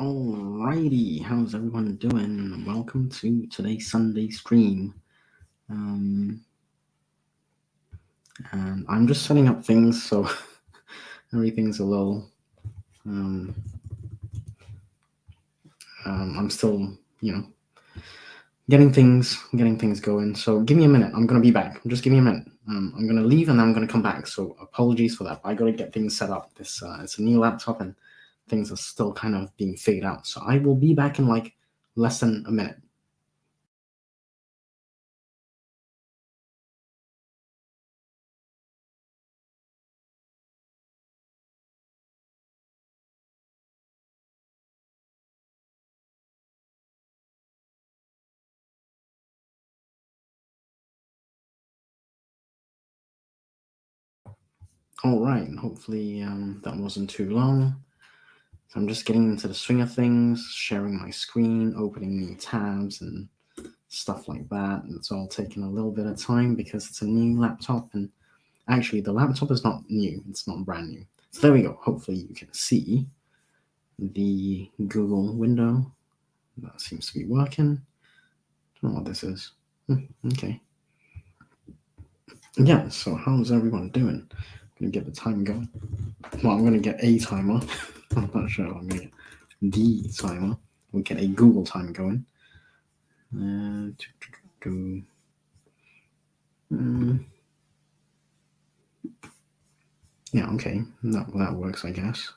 Alrighty, how's everyone doing? Welcome to today's Sunday stream. And I'm just setting up things so everything's a little. I'm still, getting things going. So give me a minute. I'm gonna be back. Just give me a minute. I'm gonna leave and then I'm gonna come back. So apologies for that. I gotta get things set up. This it's a new laptop and things are still kind of being figured out. So I will be back in like less than a minute. All right. Hopefully that wasn't too long. So I'm just getting into the swing of things, sharing my screen, opening new tabs and stuff like that. It's all taking a little bit of time because it's a new laptop, and actually the laptop is not new. It's not brand new. So there we go. Hopefully you can see the Google window. That seems to be working. I don't know what this is. Okay. Yeah, so how's everyone doing? I'm going to get the time going. Well, I'm going to get a timer. I'm not sure I'm going to get the timer. We'll get a Google time going. Yeah, okay. That works, I guess.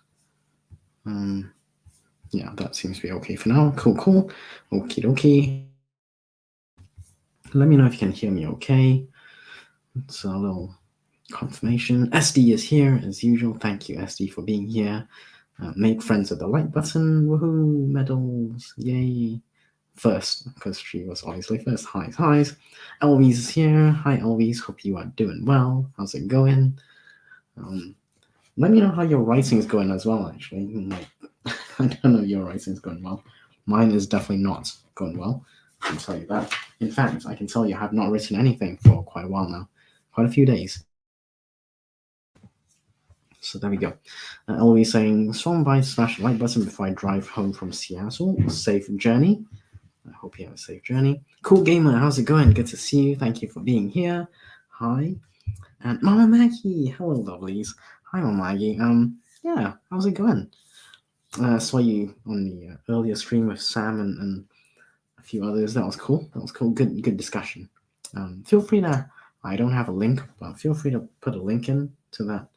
Yeah, that seems to be okay for now. Cool. Okie dokie. Let me know if you can hear me okay. It's a little confirmation. SD is here as usual. Thank you, SD, for being here. Make friends with the like button. Woohoo! Medals. Yay. First, because she was obviously first. Highs. Elvis is here. Hi, Elvis. Hope you are doing well. How's it going? Let me know how your writing is going as well, actually. Like, I don't know if your writing is going well. Mine is definitely not going well. I can tell you that. In fact, I can tell you I have not written anything for quite a while now. Quite a few days. So there we go. Elvis saying, song by / like button before I drive home from Seattle. Safe journey. I hope you have a safe journey. Cool Gamer, how's it going? Good to see you. Thank you for being here. Hi. And Mama Maggie. Hello, lovelies. Hi, Mama Maggie. Yeah, how's it going? I saw you on the earlier stream with Sam and a few others. That was cool. Good discussion. Feel free to. I don't have a link, but feel free to put a link in to that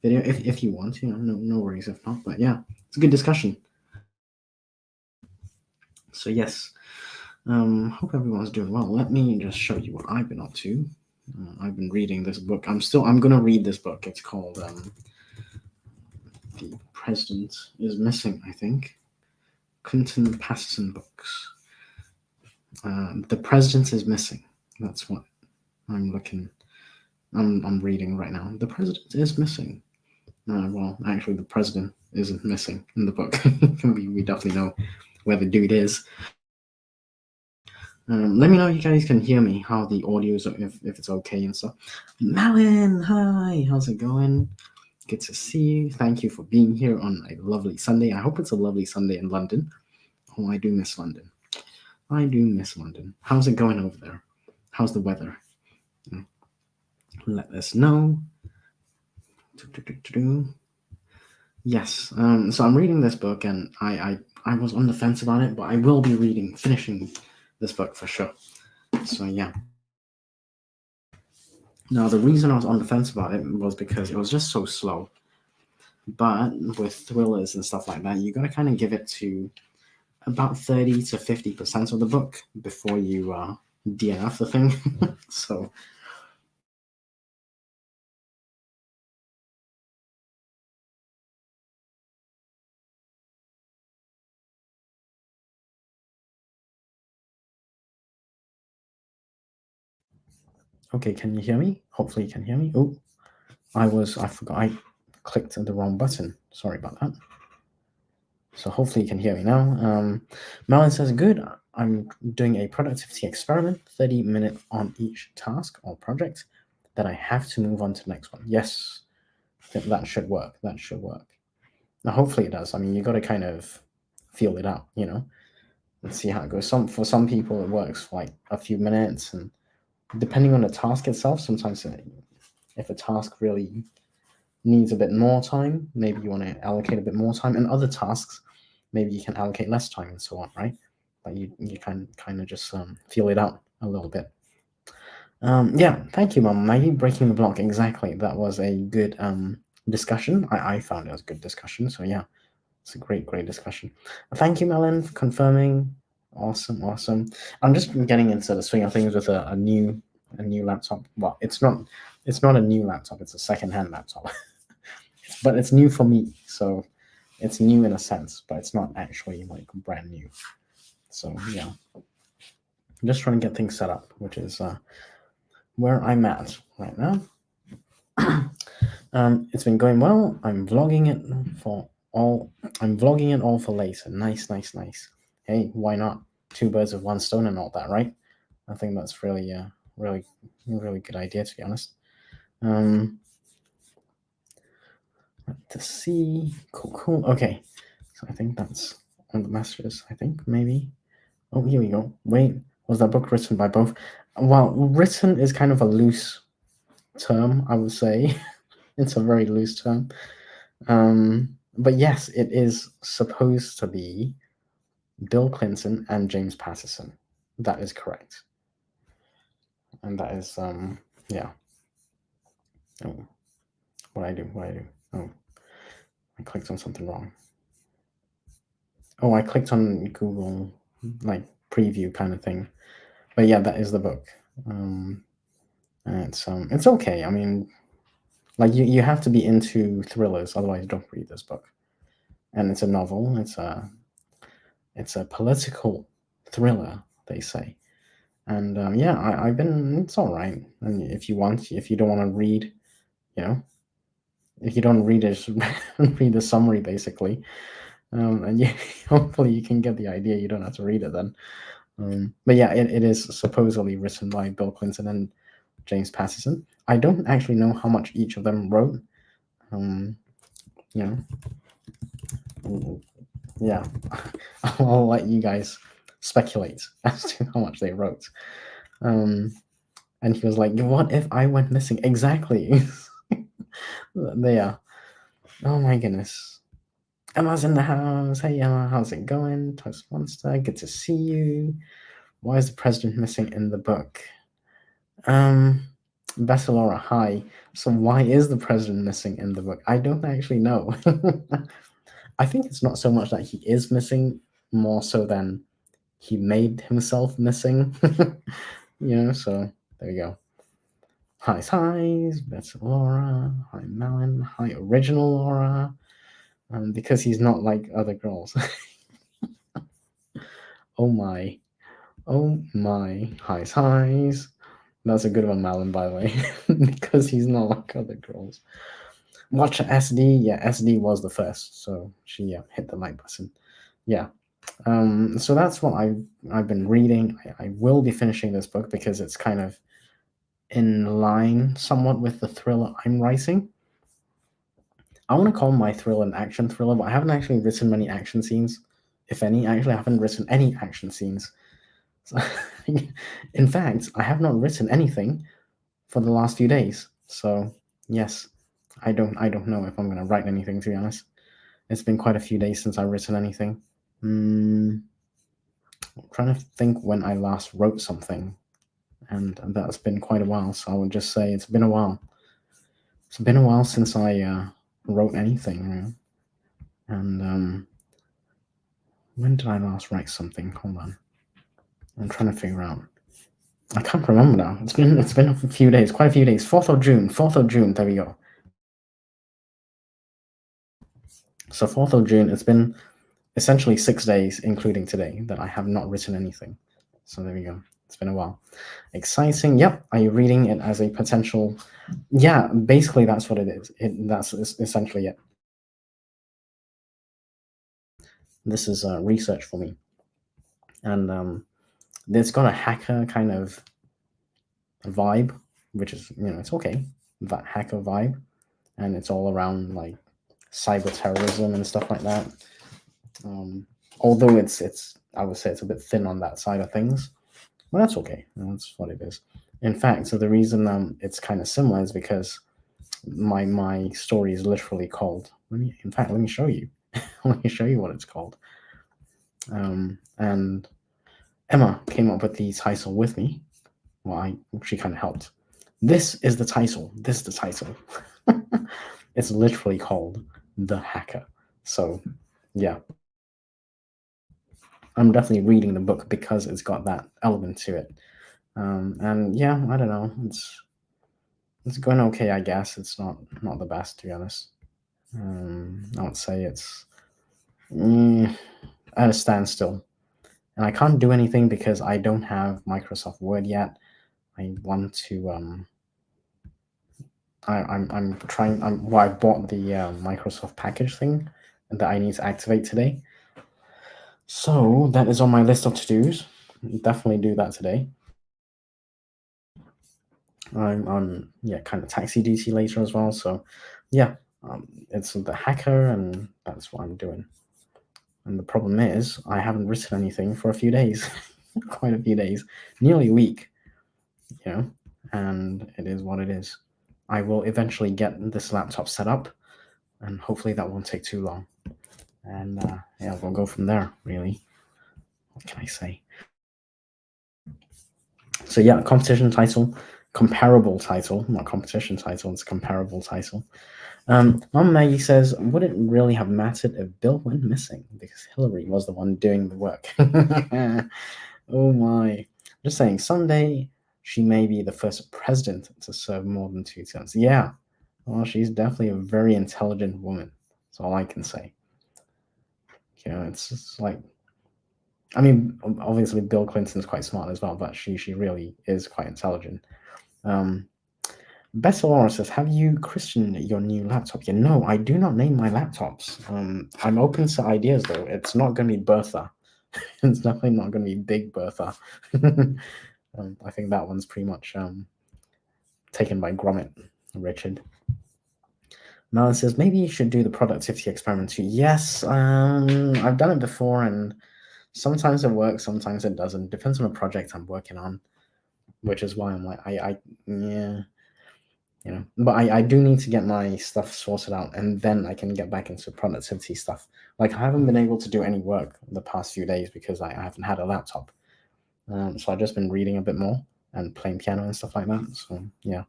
video if you want. No worries if not. But yeah, it's a good discussion. So yes, hope everyone's doing well. Let me just show you what I've been up to. I've been reading this book. I'm gonna read this book. It's called The President is Missing, I think. Clinton Paston books. The President is Missing. That's what I'm looking. I'm reading right now. The President is missing. Well, actually, the President isn't missing in the book. we definitely know where the dude is. Let me know if you guys can hear me, how the audio is, if it's okay and stuff. Malin, hi, how's it going? Good to see you. Thank you for being here on a lovely Sunday. I hope it's a lovely Sunday in London. Oh, I do miss London. How's it going over there? How's the weather? Let us know. Yes. So I'm reading this book, and I was on the fence about it, but I will be finishing this book for sure. So yeah. Now the reason I was on the fence about it was because it was just so slow. But with thrillers and stuff like that, you gotta kind of give it to about 30 to 50% of the book before you DNF the thing. So okay, can you hear me? Hopefully you can hear me. Oh, I forgot I clicked the wrong button. Sorry about that. So hopefully you can hear me now. Malin says, good. I'm doing a productivity experiment, 30-minute on each task or project. Then I have to move on to the next one. Yes, that should work. Now, hopefully it does. I mean, you got to kind of feel it out, and see how it goes. For some people it works for like a few minutes, and depending on the task itself, sometimes if a task really needs a bit more time, maybe you want to allocate a bit more time, and other tasks maybe you can allocate less time, and so on, right? But you can kind of just feel it out a little bit. Yeah, thank you, Mum. Maybe breaking the block, exactly. That was a good discussion. I found it was a good discussion. So yeah, it's a great discussion. Thank you, Melon, for confirming. Awesome. I'm just getting into the swing of things with a new laptop. Well, it's not a new laptop. It's a secondhand laptop, but it's new for me. So it's new in a sense, but it's not actually like brand new. So yeah, I'm just trying to get things set up, which is where I'm at right now. It's been going well. I'm vlogging it all for later. Nice. Hey, why not? 2 birds with 1 stone and all that, right? I think that's really good idea, to be honest. Let's see. Cool. Okay. So I think that's on the messages, I think, maybe. Oh, here we go. Wait, was that book written by both? Well, written is kind of a loose term, I would say. It's a very loose term. But yes, it is supposed to be Bill Clinton and James Patterson. That is correct. And that is, yeah. Oh, what I do? Oh, I clicked on something wrong. Oh, I clicked on Google, like, preview kind of thing. But yeah, that is the book. And it's okay. I mean, like, you have to be into thrillers, otherwise don't read this book. And it's a novel. It's a political thriller, they say. And yeah, I've been. It's all right. And if you don't want to read, if you don't read it, read the summary basically. And yeah, hopefully you can get the idea. You don't have to read it then. But yeah, it is supposedly written by Bill Clinton and James Patterson. I don't actually know how much each of them wrote. Yeah, I'll let you guys speculate as to how much they wrote. And he was like, "What if I went missing?" Exactly. There. Oh my goodness. Emma's in the house. Hey Emma, how's it going? Toast Monster, good to see you. Why is the president missing in the book? Bessalora, hi. So why is the president missing in the book? I don't actually know. I think it's not so much that he is missing, more so than he made himself missing. So there we go. Hi, Bessalora. Hi, Melon. Hi, original Laura. Because he's not like other girls. Oh my. Highs. That's a good one, Malin, by the way. Because he's not like other girls. Watch SD. Yeah, SD was the first. So she hit the like button. Yeah. So that's what I've been reading. I will be finishing this book because it's kind of in line somewhat with the thriller I'm writing. I want to call my thriller an action thriller, but I haven't actually written many action scenes, if any. Actually, I haven't written any action scenes. So, in fact, I have not written anything for the last few days. So yes, I don't know if I'm going to write anything, to be honest. It's been quite a few days since I've written anything. I'm trying to think when I last wrote something, and that's been quite a while. So I would just say it's been a while. It's been a while since I wrote anything. And when did I last write something? Hold on, I'm trying to figure out. I can't remember now. It's been a few days, quite a few days. 4th of June. There we go. So 4th of June. It's been essentially 6 days, including today, that I have not written anything. So there we go. It's been a while. Exciting. Yep. Are you reading it as a potential? Yeah. Basically, that's what it is. That's essentially it. This is research for me, and it's got a hacker kind of vibe, which is it's okay. That hacker vibe, and it's all around like cyber terrorism and stuff like that. Although I would say it's a bit thin on that side of things. Well, that's okay. That's what it is. In fact, so the reason it's kind of similar is because my story is literally called. Let me show you. Let me show you what it's called. And Emma came up with the title with me. Well, she kind of helped. This is the title. This is the title. It's literally called The Hacker. So, yeah. I'm definitely reading the book because it's got that element to it. And yeah, I don't know. It's going okay, I guess. It's not the best, to be honest. I would say it's at a standstill, and I can't do anything because I don't have Microsoft Word yet. I want to. I'm trying. Well, I bought the Microsoft package thing that I need to activate today. So that is on my list of to dos. Definitely do that today. I'm on kind of taxi duty later as well. So yeah, it's the hacker, and that's what I'm doing. And the problem is, I haven't written anything for a few days, quite a few days, nearly a week, and it is what it is. I will eventually get this laptop set up, and hopefully that won't take too long. And yeah, we'll go from there, really. What can I say? So yeah, competition title, comparable title, not competition title, it's comparable title. Mom Maggie says, would it really have mattered if Bill went missing? Because Hillary was the one doing the work. Oh my. Just saying, someday she may be the first president to serve more than 2 terms. Yeah. Well, she's definitely a very intelligent woman. That's all I can say. It's just like, I mean, obviously Bill Clinton's quite smart as well, but she really is quite intelligent. Bessalora says, have you christened your new laptop yet? No, I do not name my laptops. I'm open to ideas though. It's not going to be Bertha. It's definitely not going to be Big Bertha. I think that one's pretty much taken by Gromit, Richard. Malin says, maybe you should do the productivity experiment too. Yes, I've done it before, and sometimes it works, sometimes it doesn't. Depends on the project I'm working on, which is why I'm like, yeah. But I do need to get my stuff sorted out, and then I can get back into productivity stuff. Like, I haven't been able to do any work the past few days because I haven't had a laptop. So I've just been reading a bit more and playing piano and stuff like that. So yeah,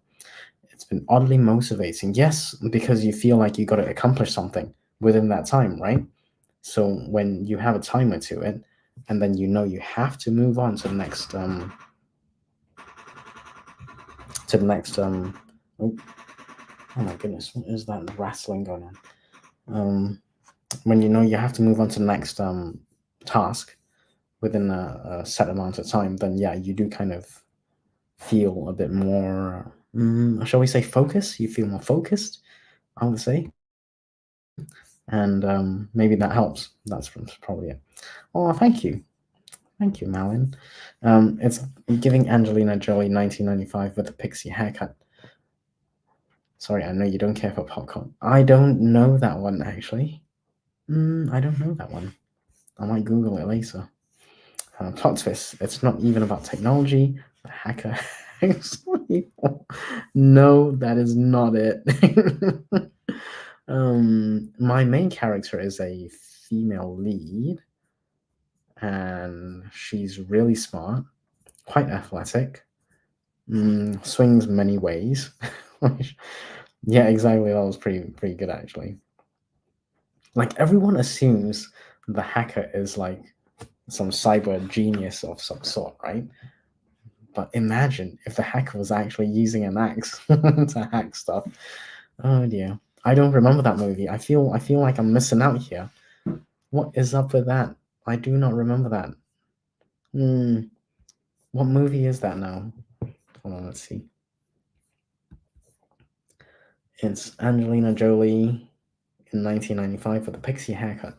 it's been oddly motivating. Yes, because you feel like you got to accomplish something within that time, right? So when you have a timer to it, and then you have to move on to the next oh my goodness, what is that rattling going on? When you have to move on to the next task within a set amount of time, then yeah, you do kind of feel a bit more, shall we say, focus. You feel more focused, I would say, and maybe that helps. That's probably it. Oh, thank you, Malin. It's giving Angelina Jolie 1995 with a pixie haircut. Sorry, I know you don't care for popcorn. I don't know that one actually. I don't know that one. I might Google it later. Plot twist. It's not even about technology. The hacker hacks people. No, that is not it. My main character is a female lead, and she's really smart, quite athletic, swings many ways. Yeah, exactly. That was pretty good actually. Like, everyone assumes the hacker is like some cyber genius of some sort, right? But imagine if the hacker was actually using an axe to hack stuff. Oh dear. I don't remember that movie. I feel like I'm missing out here. What is up with that? I do not remember that. What movie is that now? Hold on, let's see. It's Angelina Jolie in 1995 with a pixie haircut.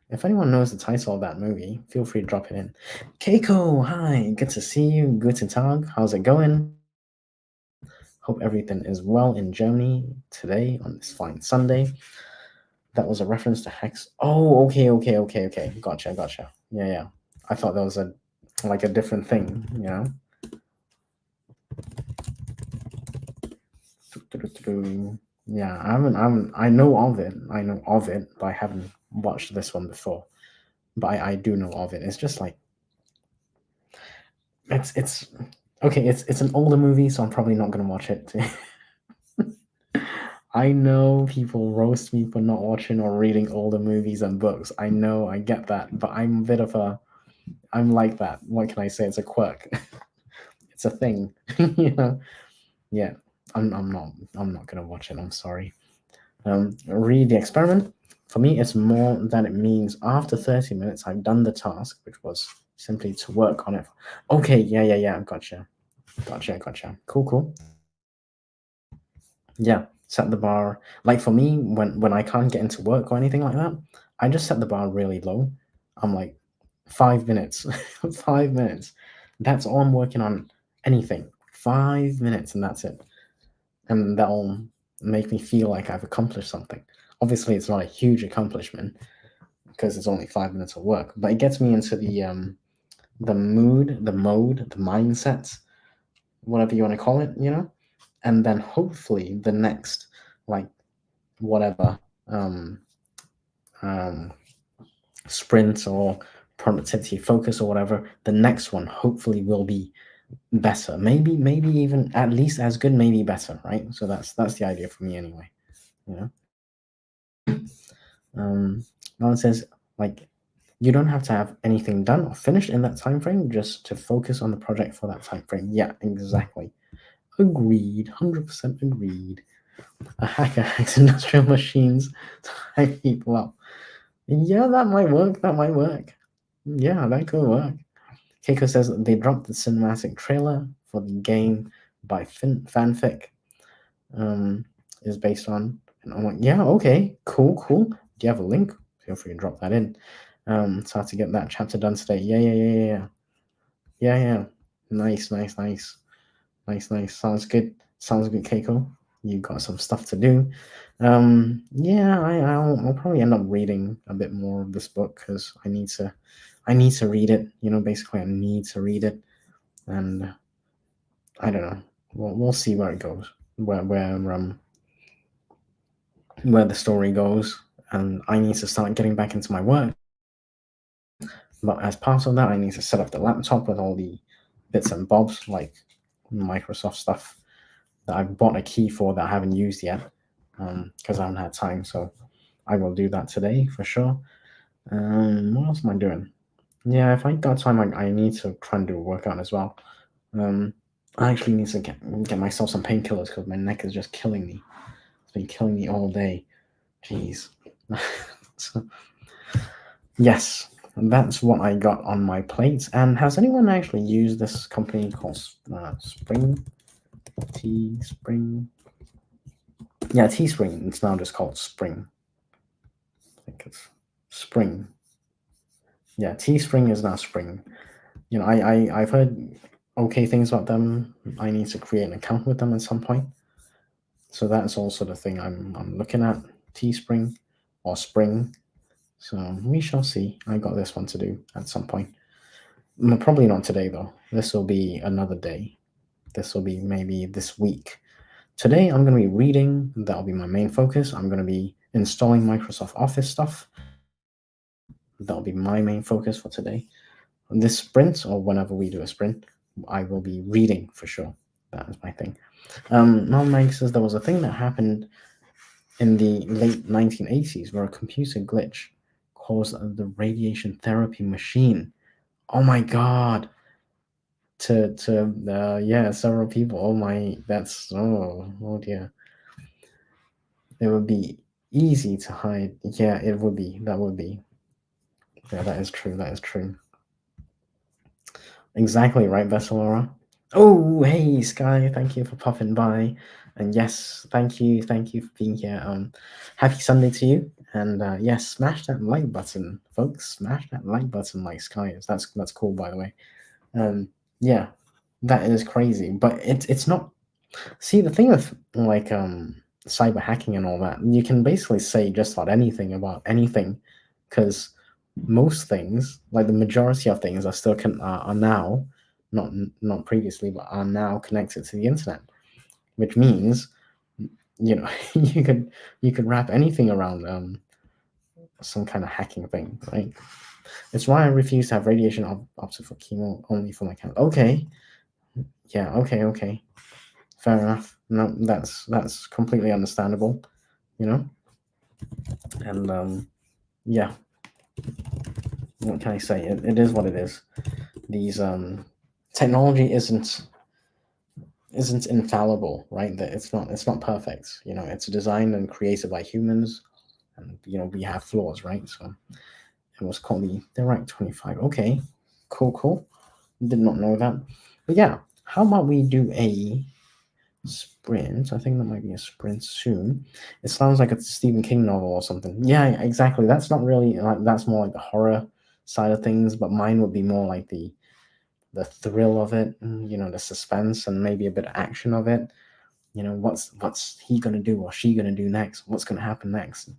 If anyone knows the title of that movie, feel free to drop it in. Keiko, hi, good to see you. Guten Tag, how's it going? Hope everything is well in Germany today on this fine Sunday. That was a reference to Hex. Oh, okay. Gotcha. Yeah. I thought that was a different thing, you know? Yeah, I know of it. I know of it, but I haven't watched this one before. But I do know of it. It's just like it's okay. It's an older movie, so I'm probably not gonna watch it. I know people roast me for not watching or reading older movies and books. I know, I get that, but I'm like that. What can I say? It's a quirk. It's a thing, you know. Yeah, I'm not gonna watch it. I'm sorry. Read the experiment. For me, it's more that it means after 30 minutes, I've done the task, which was simply to work on it. Okay, yeah. Gotcha. Cool. Yeah, set the bar. Like for me, when I can't get into work or anything like that, I just set the bar really low. I'm like 5 minutes, 5 minutes. That's all I'm working on. Anything, 5 minutes, and that's it. And that'll make me feel like I've accomplished something. Obviously, it's not a huge accomplishment because it's only 5 minutes of work, but it gets me into the mood, the mode, the mindset, whatever you want to call it, you know. And then hopefully the next, like, whatever um, um, sprint or productivity focus or whatever, the next one hopefully will be better. Maybe even at least as good, maybe better, right? So that's the idea for me anyway. You know. Now it says like you don't have to have anything done or finished in that time frame, just to focus on the project for that time frame. Yeah, exactly. Agreed. 100% agreed. A hacker hacks industrial machines to hype people up. Yeah, that might work. Yeah, that could work. Keiko says they dropped the cinematic trailer for the game by fanfic. Um, is based on. And I'm like, yeah, okay, cool. Do you have a link? Feel free to drop that in. So I have to get that chapter done today. Yeah. Nice. Sounds good, Keiko. You got some stuff to do. Yeah, I'll probably end up reading a bit more of this book because I need to read it. You know, basically, I need to read it, and I don't know. We'll see where it goes, where the story goes, and I need to start getting back into my work. But as part of that, I need to set up the laptop with all the bits and bobs like Microsoft stuff that I've bought a key for that I haven't used yet because I haven't had time. So I will do that today for sure. What else am I doing? Yeah, if I got time, I need to try and do a workout as well. I actually need to get myself some painkillers because my neck is just killing me. It's been killing me all day. Jeez. So, yes, that's what I got on my plate. And has anyone actually used this company called Spring? Teespring? Yeah, Teespring. It's now just called Spring. I think it's Spring. Yeah, Teespring is now Spring. You know, I've heard okay things about them. I need to create an account with them at some point. So that's also the thing I'm looking at. Teespring or Spring. So we shall see. I got this one to do at some point. Probably not today though. This will be another day. This will be maybe this week. Today I'm going to be reading. That'll be my main focus. I'm going to be installing Microsoft Office stuff. That'll be my main focus for today. This sprint, or whenever we do a sprint, I will be reading for sure. That is my thing. Mike says there was a thing that happened in the late 1980s where a computer glitch caused the radiation therapy machine. Oh my god! Yeah, several people. Oh my, that's oh dear. It would be easy to hide. Yeah, it would be. That would be. Yeah, that is true. Exactly right, Vesselora. Oh, hey, Sky, thank you for popping by. And yes, thank you for being here. Happy Sunday to you. And yes, smash that like button, folks. Smash that like button like Sky is. That's cool, by the way. Yeah, that is crazy. But it's not. See, the thing with like cyber hacking and all that, you can basically say just about anything, because most things, like the majority of things, are still are now, not previously, but are now connected to the internet, which means, you know, you could wrap anything around some kind of hacking thing, right? It's why I refuse to have radiation opted for chemo only for my cancer. Okay, yeah, okay, fair enough. No, that's completely understandable, you know. And yeah, what can I say? It is what it is. These technology isn't infallible, right? That it's not perfect. You know, it's designed and created by humans, and you know we have flaws, right? So it was called the Direct 25. Okay, cool. Did not know that. But yeah, how about we do a sprint? I think that might be a sprint soon. It sounds like a Stephen King novel or something. Yeah, exactly. That's not really like, that's more like the horror side of things, but mine would be more like the thrill of it, you know, the suspense and maybe a bit of action of it. You know, what's he gonna do or she gonna do next? What's gonna happen next?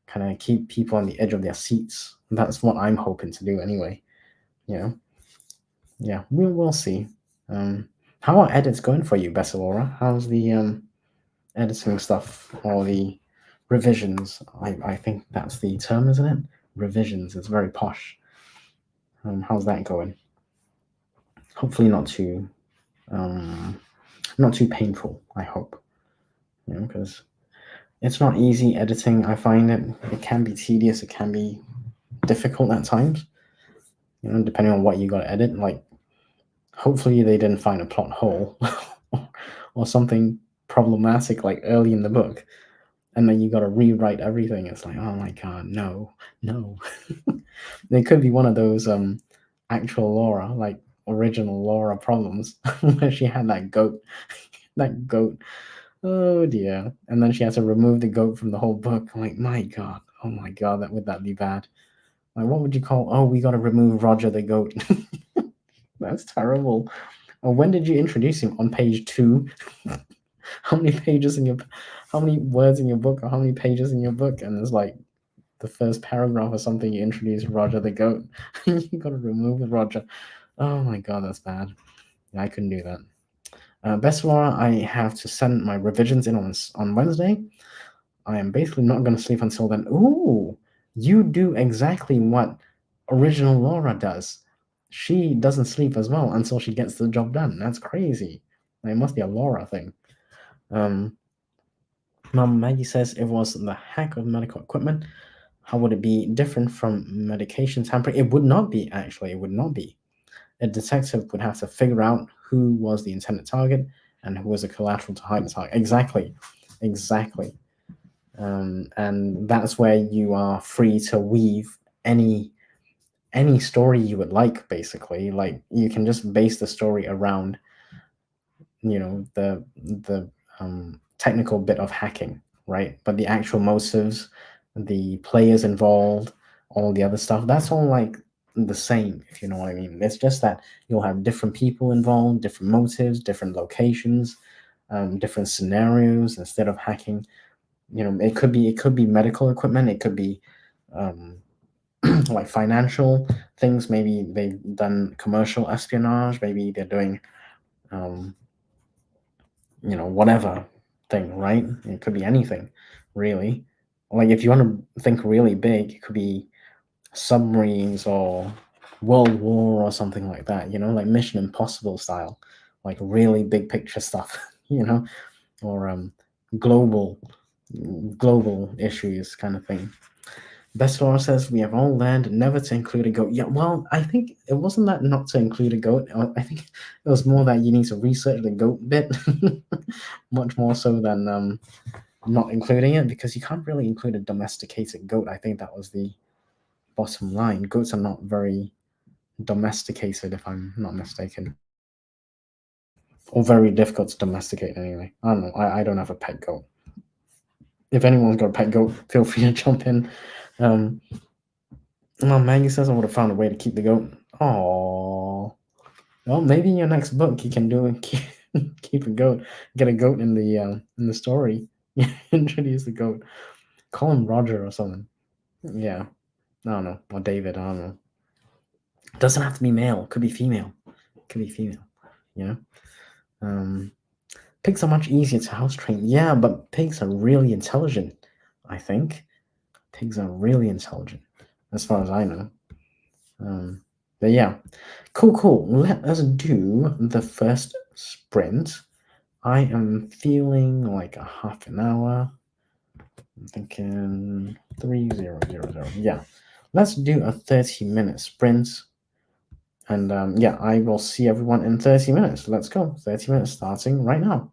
Kind of keep people on the edge of their seats. That's what I'm hoping to do anyway. You know, yeah, we'll see. How are edits going for you, Bessalora? How's the editing stuff or the revisions? I think that's the term, isn't it? Revisions. It's very posh. How's that going? Hopefully um, not too painful. I hope, you know, because it's not easy editing. I find it can be tedious. It can be difficult at times. You know, depending on what you got to edit. Like, hopefully they didn't find a plot hole or something problematic like early in the book, and then you got to rewrite everything. It's like, oh my god, no. It could be one of those actual Laura, like original Laura problems, where she had that goat, that goat. Oh dear! And then she had to remove the goat from the whole book. I'm like, my god, oh my god, that would that be bad? Like, what would you call? Oh, we got to remove Roger the goat. That's terrible. When did you introduce him? On page 2? How many pages in your, how many words in your book, or how many pages in your book? And it's like the first paragraph or something. You introduce Roger the goat. You got to remove Roger. Oh my god, that's bad. Yeah, I couldn't do that. Best Laura, I have to send my revisions in on Wednesday. I am basically not going to sleep until then. Ooh, you do exactly what original Laura does. She doesn't sleep as well until she gets the job done. That's crazy. It must be a Laura thing. Mom Maggie says it was the hack of medical equipment. How would it be different from medication tampering? It would not be, actually. It would not be. A detective would have to figure out who was the intended target and who was a collateral to hide the target. Exactly. And that's where you are free to weave any story you would like, basically. Like, you can just base the story around, you know, the technical bit of hacking, right? But the actual motives, the players involved, all the other stuff, that's all like the same, if you know what I mean. It's just that you'll have different people involved, different motives, different locations, different scenarios. Instead of hacking, you know, it could be medical equipment, it could be um, like financial things. Maybe they've done commercial espionage. Maybe they're doing um, you know, whatever thing, right? It could be anything, really. Like, if you want to think really big, it could be submarines or World War or something like that, you know, like Mission Impossible style, like really big picture stuff, you know, or global global issues kind of thing. Best Law says we have all learned never to include a goat. Yeah, well, I think it wasn't that not to include a goat. I think it was more that you need to research the goat bit much more so than not including it, because you can't really include a domesticated goat. I think that was the bottom line. Goats are not very domesticated, if I'm not mistaken, or very difficult to domesticate anyway. I don't know. I don't have a pet goat. If anyone's got a pet goat, feel free to jump in. Well, Maggie says I would have found a way to keep the goat. Oh, well, maybe in your next book you can do keep a goat, get a goat in the story. Introduce the goat. Call him Roger or something. Yeah. I don't know. Or David, I don't know. Doesn't have to be male. Could be female. Could be female. You know? Pigs are much easier to house train. Yeah, but pigs are really intelligent, I think. Pigs are really intelligent, as far as I know. But yeah. Cool. Let us do the first sprint. I am feeling like a half an hour. I'm thinking 3000. Yeah. Let's do a 30-minute sprint. And yeah, I will see everyone in 30 minutes. Let's go. 30 minutes starting right now.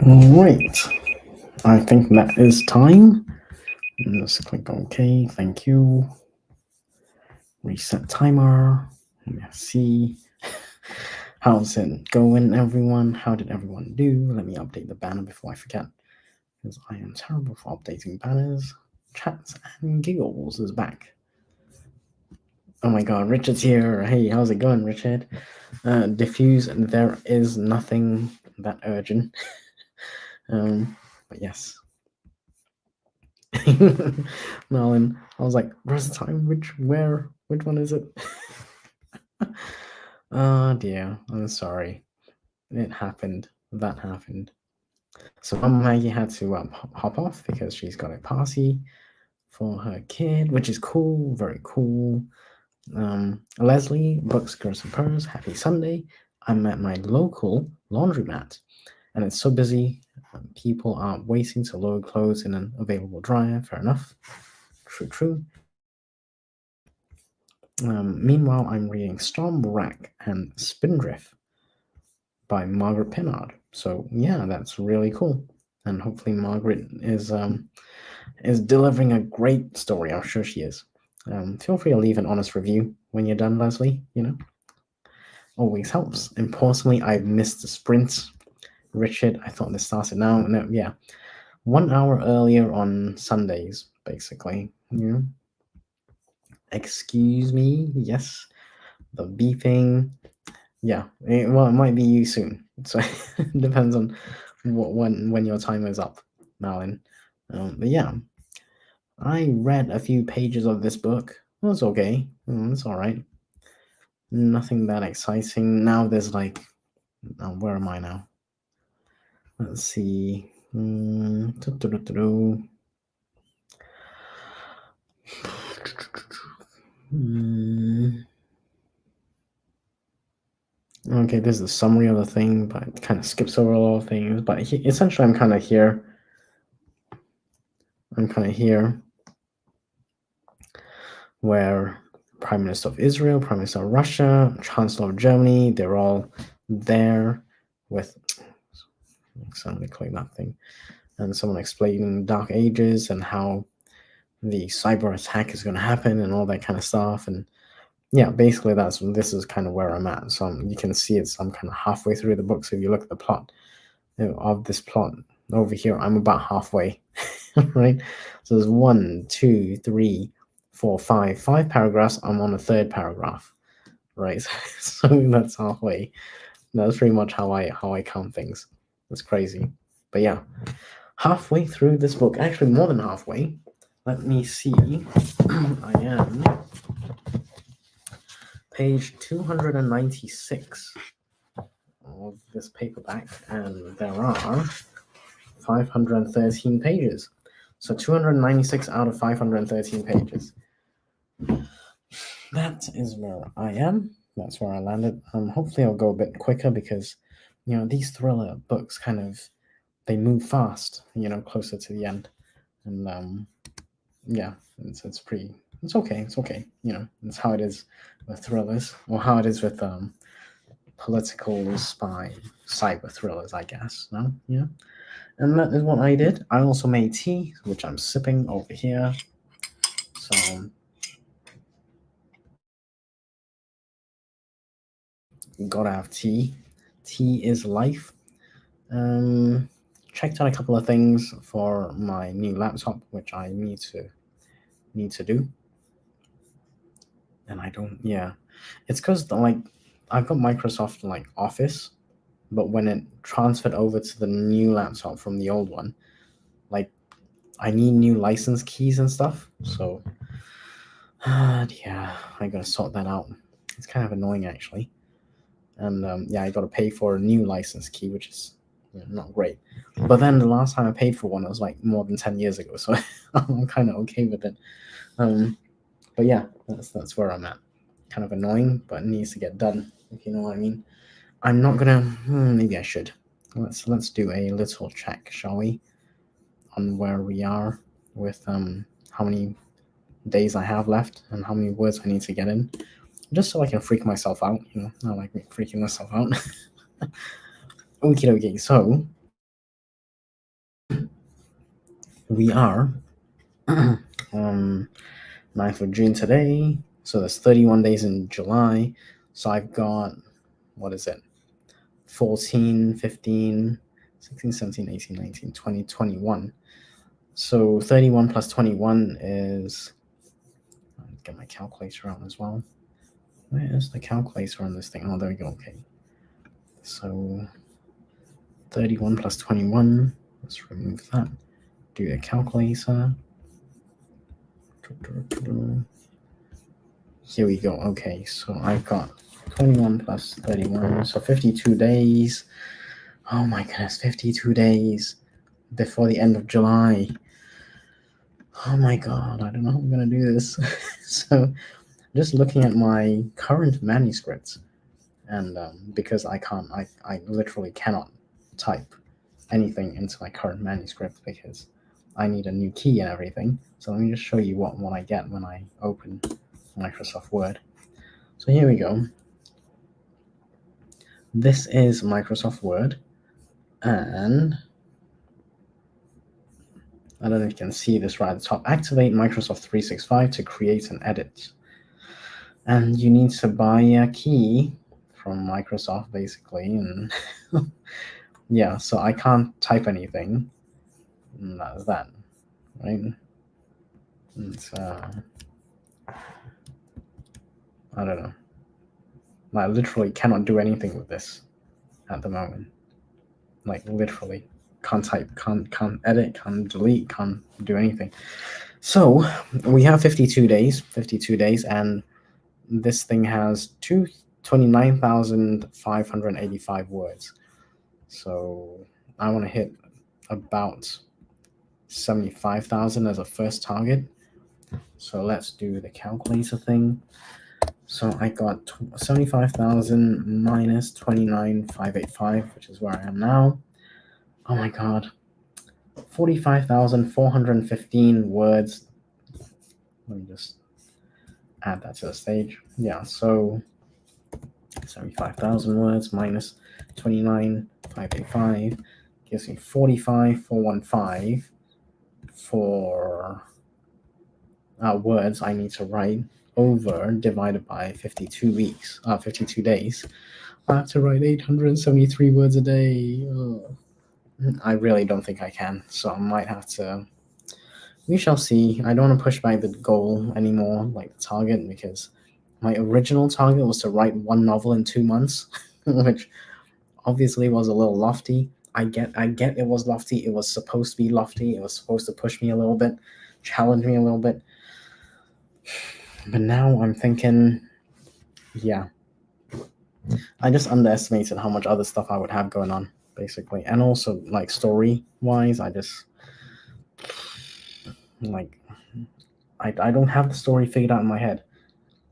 Alright, I think that is time. Let's click OK, thank you. Reset timer. Let's see. How's it going, everyone? How did everyone do? Let me update the banner before I forget, because I am terrible for updating banners. Chats and Giggles is back. Oh my god, Richard's here. Hey, how's it going, Richard? Diffuse, there is nothing that urgent. But yes. Marlon, I was like, where's the time? Which one is it? Oh dear, I'm sorry. It happened. That happened. So Mum Maggie had to hop off because she's got a party for her kid, which is cool, very cool. Leslie, Books, Girls and Purrs, happy Sunday. I'm at my local laundromat and it's so busy. People are waiting to load clothes in an available dryer. Fair enough. True. Meanwhile, I'm reading Storm Rack and Spindrift by Margaret Pinard. So yeah, that's really cool. And hopefully Margaret is delivering a great story. I'm sure she is. Feel free to leave an honest review when you're done, Leslie. Always helps. Importantly, I've missed the sprint. Richard, I thought this started now. No, yeah. 1 hour earlier on Sundays, basically. Excuse me. Yes. The beeping. Yeah. It might be you soon. So it depends on when your timer is up, Malin. But yeah. I read a few pages of this book. It was okay. It's all right. Nothing that exciting. Now there's like, where am I now? Let's see. Okay, this is the summary of the thing, but it kind of skips over a lot of things. But essentially, I'm kind of here. Where Prime Minister of Israel, Prime Minister of Russia, Chancellor of Germany, they're all there with somebody click that thing, and someone explaining Dark Ages and how the cyber attack is going to happen and all that kind of stuff. And yeah, basically this is kind of where I'm at. So you can see I'm kind of halfway through the book. So if you look at the plot of this plot over here, I'm about halfway, right? So there's 1, 2, 3, 4, 5 paragraphs. I'm on the third paragraph, right? So that's halfway. That's pretty much how I count things. That's crazy. But yeah, halfway through this book, actually more than halfway. Let me see. I am page 296 of this paperback, and there are 513 pages. So 296 out of 513 pages. That is where I am. That's where I landed. Hopefully I'll go a bit quicker because, these thriller books they move fast, closer to the end. And yeah, it's okay. It's okay. It's how it is with thrillers, or how it is with political spy cyber thrillers, I guess. No, yeah. And that is what I did. I also made tea, which I'm sipping over here. So gotta have tea. Tea is life. Checked out a couple of things for my new laptop, which I need to do. And I don't. Yeah, it's because I've got Microsoft Office, but when it transferred over to the new laptop from the old one, I need new license keys and stuff. So yeah, I gotta sort that out. It's kind of annoying actually. And yeah, I gotta pay for a new license key, which is not great. But then the last time I paid for one, it was more than 10 years ago, so I'm kind of okay with it. But yeah, that's where I'm at. Kind of annoying, but it needs to get done, if you know what I mean. I'm not gonna. Maybe I should. Let's do a little check, shall we, on where we are with how many days I have left and how many words I need to get in, just so I can freak myself out. I like freaking myself out. Okie dokie. So we are on 9th of June today, so there's 31 days in July. So I've got, what is it, 14, 15, 16, 17, 18, 19, 20, 21. So 31 plus 21 is, I'll get my calculator out as well. Where is the calculator on this thing? Oh, there we go. Okay. So 31 plus 21, let's remove that. Do the calculator. Here we go. Okay, so I've got 21 plus 31, so 52 days. Oh my goodness, 52 days before the end of July. Oh my god, I don't know how I'm going to do this. So just looking at my current manuscripts, and because I literally cannot type anything into my current manuscript because I need a new key and everything. So let me just show you what I get when I open Microsoft Word. So here we go. This is Microsoft Word, and I don't know if you can see this right at the top. Activate Microsoft 365 to create and edit. And you need to buy a key from Microsoft, basically. And yeah, so I can't type anything. And that's that, right? It's, I don't know. I literally cannot do anything with this at the moment. Like literally, can't type, can't edit, can't delete, can't do anything. So we have 52 days, and this thing has 29,585 words. So I want to hit about 75,000 as a first target. So let's do the calculator thing. So I got 75,000 minus 29,585, which is where I am now. Oh my god. 45,415 words. Let me just add that to the stage. Yeah, so 75,000 words minus 29,585 gives me 45,415 for words I need to write over divided by 52 days. I have to write 873 words a day. I really don't think I can, so I might have to. We shall see. I don't want to push back the goal anymore, like the target, because my original target was to write one novel in 2 months, which obviously was a little lofty. I get it was lofty. It was supposed to be lofty. It was supposed to push me a little bit, challenge me a little bit. But now I'm thinking, yeah, I just underestimated how much other stuff I would have going on, basically. And also, like, story-wise, I just, like, I don't have the story figured out in my head.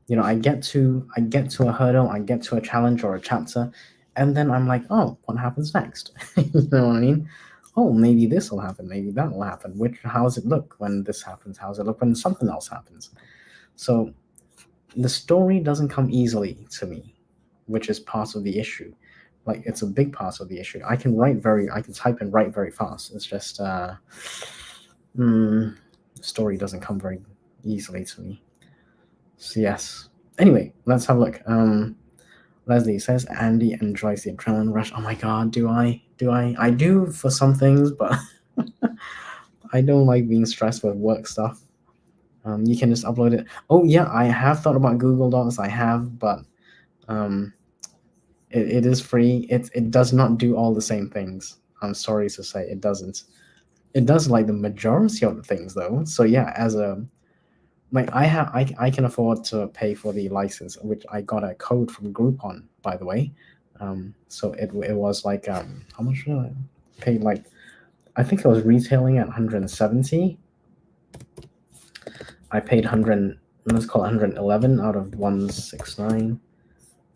You know, I get to a hurdle, I get to a challenge or a chapter, and then I'm like, oh, what happens next? You know what I mean? Oh, maybe this will happen, maybe that will happen. How does it look when this happens? How does it look when something else happens? So the story doesn't come easily to me, which is part of the issue. Like, it's a big part of the issue. I can type and write very fast. It's just the story doesn't come very easily to me. So yes. Anyway, let's have a look. Leslie says Andy enjoys the adrenaline rush. Oh my god, do I? I do for some things, but I don't like being stressed with work stuff. You can just upload it. Oh yeah, I have thought about Google Docs. I have, but it is free. It does not do all the same things. I'm sorry to say, it doesn't. It does like the majority of the things though. So yeah, as a like I can afford to pay for the license, which I got a code from Groupon, by the way. So it was like how much did I pay? Like, I think I was retailing at 170. I paid 100. Let's call it 111 out of 169.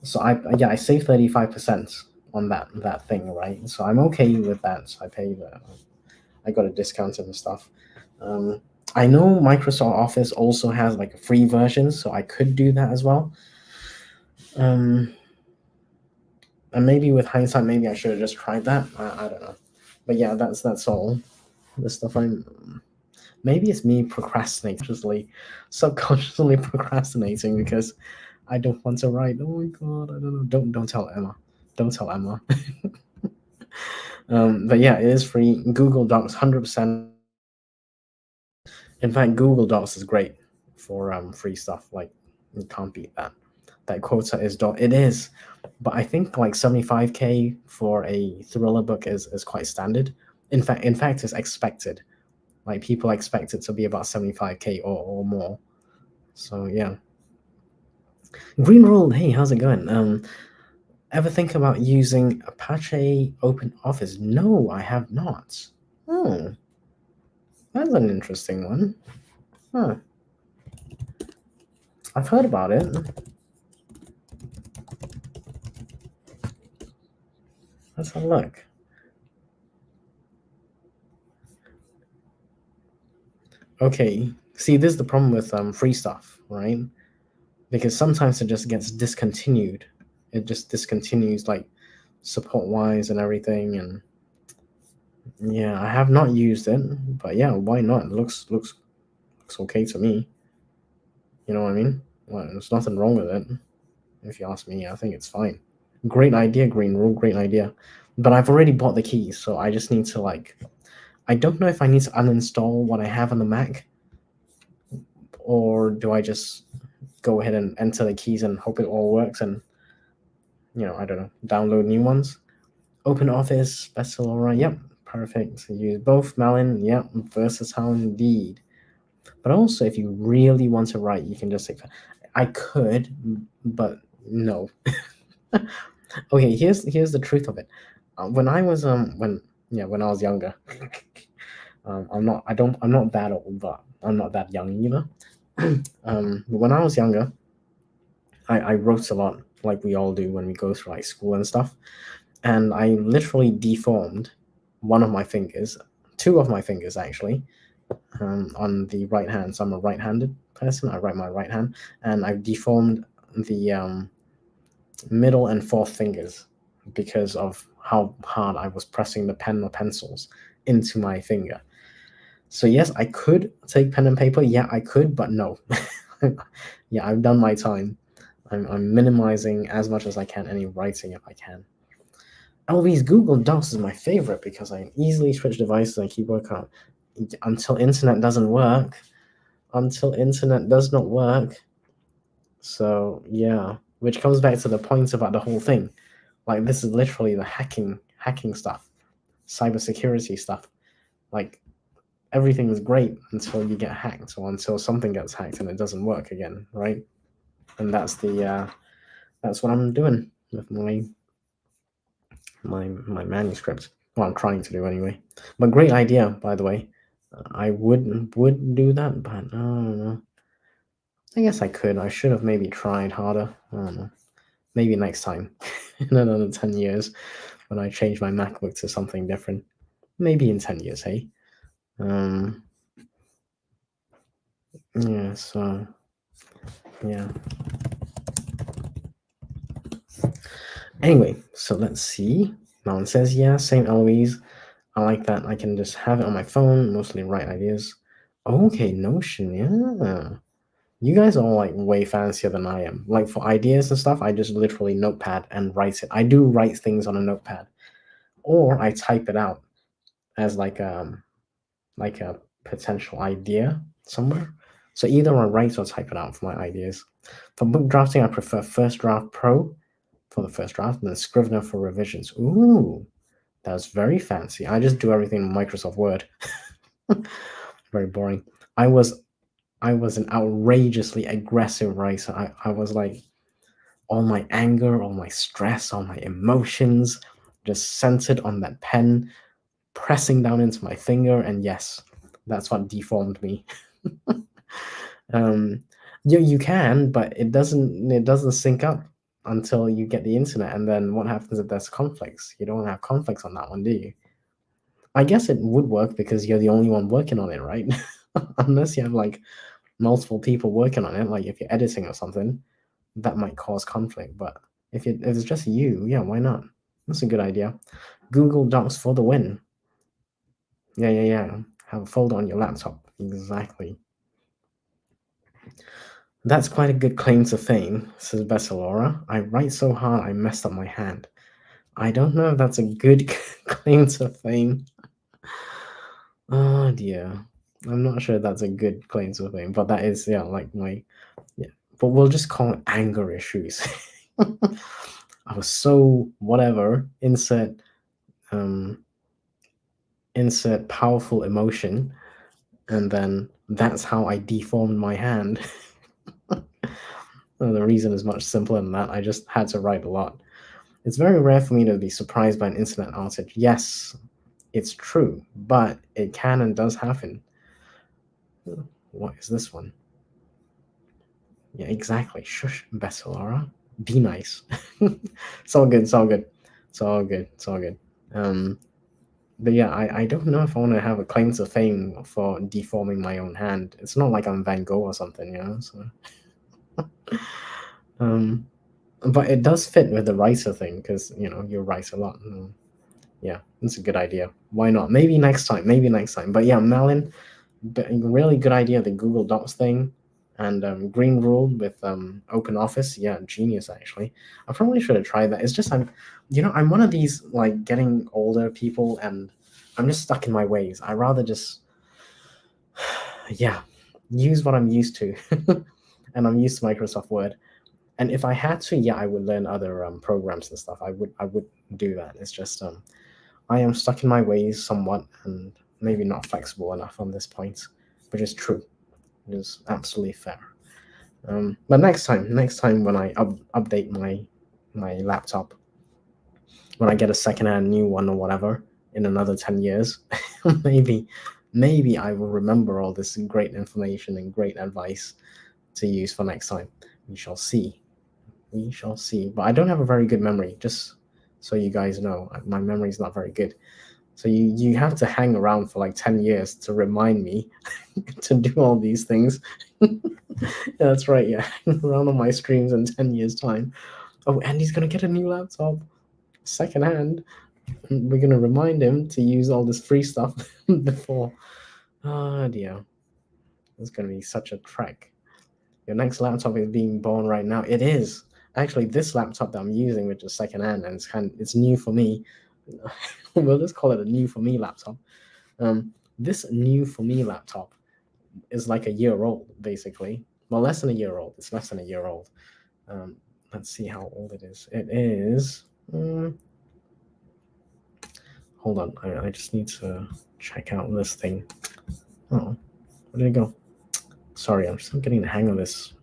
So I saved 35% on that thing, right? So I'm okay with that. So I got a discount and stuff. I know Microsoft Office also has like a free version, so I could do that as well. And maybe with hindsight, I should have just tried that. I don't know. But yeah, that's all the stuff I'm Maybe it's me procrastinating, subconsciously procrastinating because I don't want to write. Oh my god, I don't know. Don't tell Emma. Don't tell Emma. But yeah, it is free. Google Docs, 100%. In fact, Google Docs is great for free stuff. Like you can't beat that. That quota is it is, but I think like 75K for a thriller book is quite standard. In fact, it's expected. Like people expect it to be about 75K or more. So yeah. Green Rule, hey, how's it going? Ever think about using Apache Open Office? No, I have not. Oh, that's an interesting one. Huh. I've heard about it. Let's have a look. Okay, see, this is the problem with free stuff, right? Because sometimes it just gets discontinued. It just discontinues like support wise and everything, and yeah, I have not used it, but yeah, why not? It looks okay to me. You know what I mean? Well, there's nothing wrong with it. If you ask me, I think it's fine. Great idea, Green Rule. Great idea. But I've already bought the keys, so I just need to like. I don't know if I need to uninstall what I have on the Mac, or do I just go ahead and enter the keys and hope it all works and I don't know, download new ones. Open Office, bestseller, yep, perfect. So use both Malin, yep, versatile indeed. But also, if you really want to write, you can just say, I could, but no. Okay, here's the truth of it. When I was when I was younger, I'm not that old, but I'm not that young, you know. When I was younger, I wrote a lot, like we all do when we go through like school and stuff, and I literally deformed one of my fingers, two of my fingers actually, on the right hand. So I'm a right-handed person. I write my right hand, and I deformed the middle and fourth fingers because of how hard I was pressing the pen or pencils into my finger. So yes, I could take pen and paper. Yeah, I could, but no. Yeah, I've done my time. I'm minimizing as much as I can any writing if I can. Always Google Docs is my favorite because I can easily switch devices and keep working on until internet doesn't work. Until internet does not work. So yeah, which comes back to the point about the whole thing. Like this is literally the hacking stuff, cybersecurity stuff. Like everything is great until you get hacked or until something gets hacked and it doesn't work again, right? And that's what I'm doing with my manuscript. Well, I'm trying to do anyway. But great idea, by the way. I would do that, but I don't know. I guess I could. I should have maybe tried harder. I don't know. Maybe next time, in another 10 years, when I change my MacBook to something different. Maybe in 10 years, hey. Um. Yeah. So. Yeah. Anyway, so let's see. Mountain says, yeah, St. Eloise. I like that. I can just have it on my phone, mostly write ideas. Okay, Notion, yeah. You guys are all like way fancier than I am. Like for ideas and stuff, I just literally notepad and write it. I do write things on a notepad, or I type it out as like a potential idea somewhere. So either I write or type it out for my ideas. For book drafting, I prefer First Draft Pro for the first draft, and then Scrivener for revisions. Ooh, that's very fancy. I just do everything in Microsoft Word. Very boring. I was I was an outrageously aggressive writer. I was like all my anger, all my stress, all my emotions just centered on that pen, pressing down into my finger, and yes, that's what deformed me. um, you can, but it doesn't sync up until you get the internet, and then what happens if there's conflicts? You don't have conflicts on that one, do you? I guess it would work because you're the only one working on it, right? Unless you have like multiple people working on it, like if you're editing or something, that might cause conflict. But if it's just you, yeah, why not? That's a good idea. Google Docs for the win. Yeah. Have a folder on your laptop. Exactly. That's quite a good claim to fame, says Bessalora. I write so hard I messed up my hand. I don't know if that's a good claim to fame. Oh dear. I'm not sure that's a good claim to fame, but that is, yeah, like my, yeah. But we'll just call it anger issues. I was so whatever, um, insert powerful emotion, and then that's how I deformed my hand. Well, the reason is much simpler than that. I just had to write a lot. It's very rare for me to be surprised by an internet outage. Yes, it's true, but it can and does happen. What is this one? Yeah, exactly. Shush, Besselara. Be nice. It's all good. It's all good. It's all good. It's all good. Um, but yeah, I don't know if I want to have a claim to fame for deforming my own hand. It's not like I'm Van Gogh or something, you know. So, um, but it does fit with the writer thing because you write a lot. Yeah, that's a good idea. Why not? Maybe next time. Maybe next time. But yeah, Malin, really good idea. The Google Docs thing, and Green Rule with Open Office. Yeah, genius actually. I probably should have tried that. It's just I'm one of these like getting older people, and I'm just stuck in my ways. I rather just yeah use what I'm used to, and I'm used to Microsoft Word. And if I had to, yeah, I would learn other programs and stuff. I would do that. It's just I am stuck in my ways somewhat, and maybe not flexible enough on this point, which is true. It is absolutely fair. But next time when I update my laptop, when I get a secondhand new one or whatever in another 10 years, maybe maybe I will remember all this great information and great advice to use for next time. We shall see. We shall see. But I don't have a very good memory, just so you guys know. My memory is not very good. So you have to hang around for like 10 years to remind me to do all these things. Yeah, that's right, yeah. Around on my streams in 10 years' time. Oh, and he's gonna get a new laptop, secondhand. We're gonna remind him to use all this free stuff before. Oh dear. It's gonna be such a trek. Your next laptop is being born right now. It is. Actually, this laptop that I'm using, which is secondhand, and it's new for me. We'll just call it a new for me laptop. This new for me laptop is like a year old, basically. Well, less than a year old. It's less than a year old. Um, let's see how old it is. It is. Hold on. I just need to check out this thing. Oh, where did it go? Sorry, I'm still getting the hang of this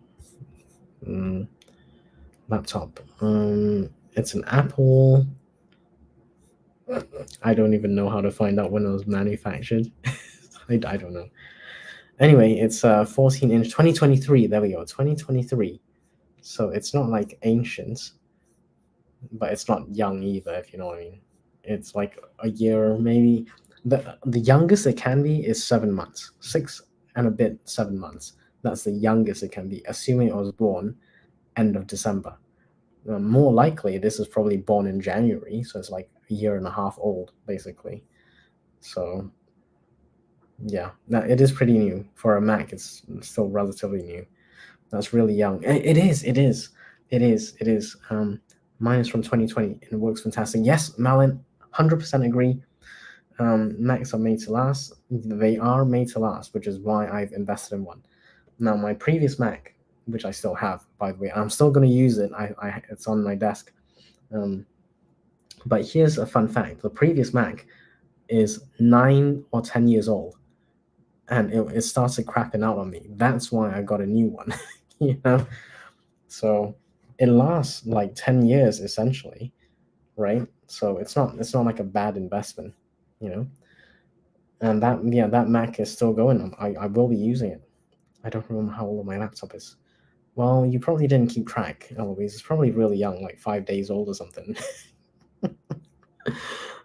laptop. It's an Apple. I don't even know how to find out when it was manufactured. I don't know. Anyway, it's 14-inch, 2023. There we go, 2023. So it's not like ancient, but it's not young either, if you know what I mean. It's like a year, maybe. The youngest it can be is 7 months, 6 and a bit, 7 months. That's the youngest it can be, assuming it was born end of December. More likely, this is probably born in January, so it's like a year and a half old, basically. So, yeah, it is pretty new for a Mac. It's still relatively new. That's really young. It is. It is. It is. It is. Mine is from 2020 and it works fantastic. Yes, Malin, 100% agree. Macs are made to last. They are made to last, which is why I've invested in one. Now, my previous Mac, which I still have, by the way, I'm still going to use it. It's on my desk. But here's a fun fact: the previous Mac is 9 or 10 years old, and it started crapping out on me. That's why I got a new one. you know, so it lasts like 10 years essentially, right? So it's not like a bad investment, you know. And that Mac is still going. I will be using it. I don't remember how old my laptop is. Well, you probably didn't keep track, Eloise. It's probably really young, like 5 days old or something.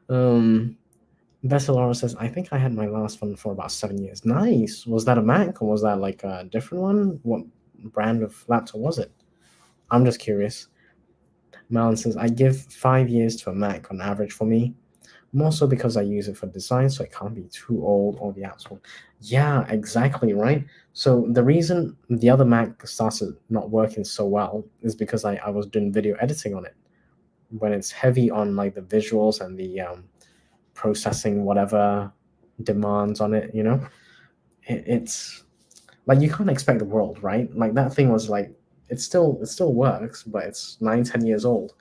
Besselara says, I think I had my last one for about 7 years. Nice. Was that a Mac or was that like a different one? What brand of laptop was it? I'm just curious. Malin says, I give 5 years to a Mac on average for me. More so because I use it for design, so it can't be too old or the apps will. Yeah, exactly, right? So the reason the other Mac started not working so well is because I was doing video editing on it. When it's heavy on like the visuals and the processing whatever demands on it, it's like you can't expect the world, right? Like that thing was like it still works, but it's 9, 10 years old,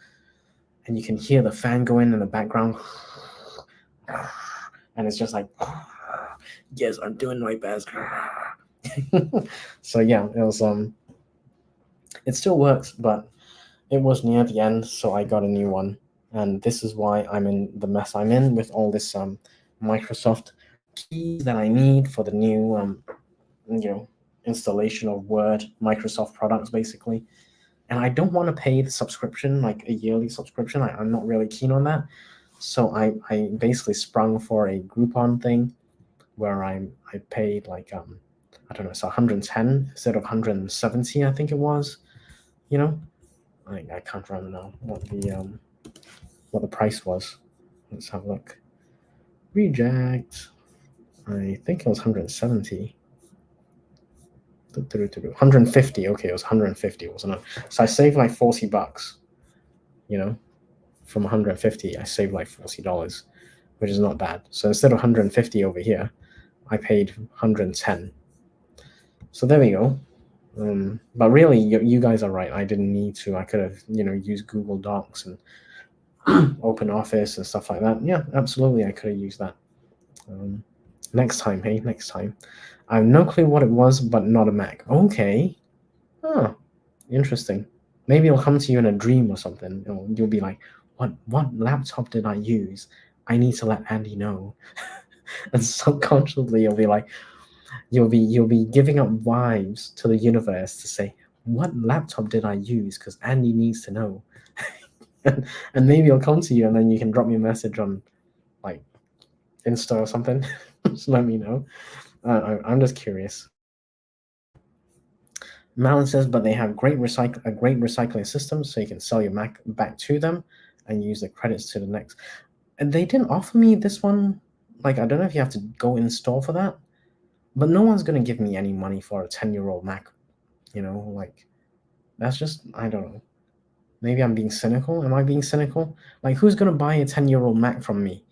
and you can hear the fan going in the background, and it's just like, yes, I'm doing my best. So yeah, it still works, but it was near the end, so I got a new one, and this is why I'm in the mess I'm in with all this Microsoft keys that I need for the new you know installation of Word Microsoft products basically. And I don't want to pay the subscription, like a yearly subscription. I'm not really keen on that. So I basically sprung for a Groupon thing where I paid like I don't know, it's 110 instead of 170, I think it was. You know, I can't remember now what the price was. Let's have a look. Reject. I think it was 170. 150. Okay, it was 150, wasn't it? So I saved like $40. You know, from 150, I saved like $40, which is not bad. So instead of 150 over here, I paid 110. So there we go. But really, you guys are right. I didn't need to. I could have, used Google Docs and Open Office and stuff like that. Yeah, absolutely, I could have used that. Next time, hey, next time. I have no clue what it was, but not a Mac. Okay. Oh, interesting. Maybe it'll come to you in a dream or something. You'll be like, what laptop did I use? I need to let Andy know. And subconsciously you'll be like, you'll be giving up vibes to the universe to say, what laptop did I use? Because Andy needs to know. and maybe it'll come to you, and then you can drop me a message on like Insta or something. Just let me know. I'm just curious. Malin says, but they have a great recycling system, so you can sell your Mac back to them and use the credits to the next. And they didn't offer me this one. Like, I don't know if you have to go in store for that, but no one's gonna give me any money for a 10-year-old Mac. Like that's just, I don't know. Maybe I'm being cynical. Am I being cynical? Like, who's gonna buy a 10-year-old Mac from me?